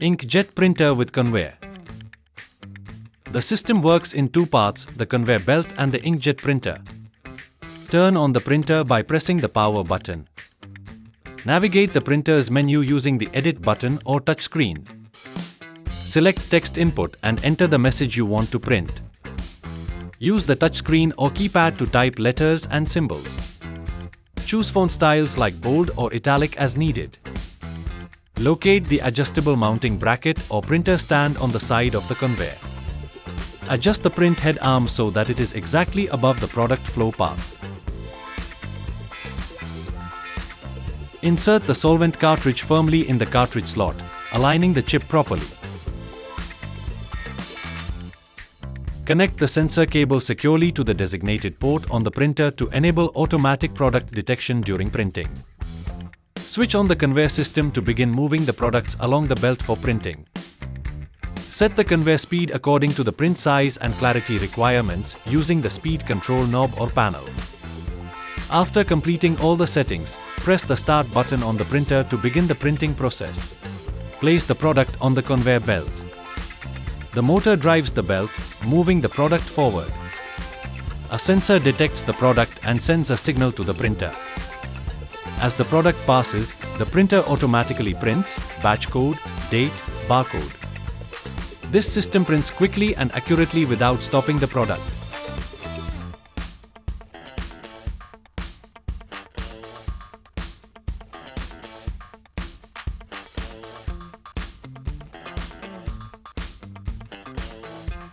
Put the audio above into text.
Inkjet Printer with Conveyor. The system works in two parts, the conveyor belt and the inkjet printer. Turn on the printer by pressing the power button. Navigate the printer's menu using the edit button or touch screen. Select text input and enter the message you want to print. Use the touchscreen or keypad to type letters and symbols. Choose font styles like bold or italic as needed. Locate the adjustable mounting bracket or printer stand on the side of the conveyor. Adjust the print head arm so that it is exactly above the product flow path. Insert the solvent cartridge firmly in the cartridge slot, aligning the chip properly. Connect the sensor cable securely to the designated port on the printer to enable automatic product detection during printing. Switch on the conveyor system to begin moving the products along the belt for printing. Set the conveyor speed according to the print size and clarity requirements using the speed control knob or panel. After completing all the settings, press the start button on the printer to begin the printing process. Place the product on the conveyor belt. The motor drives the belt, moving the product forward. A sensor detects the product and sends a signal to the printer. As the product passes, the printer automatically prints batch code, date, barcode. This system prints quickly and accurately without stopping the product.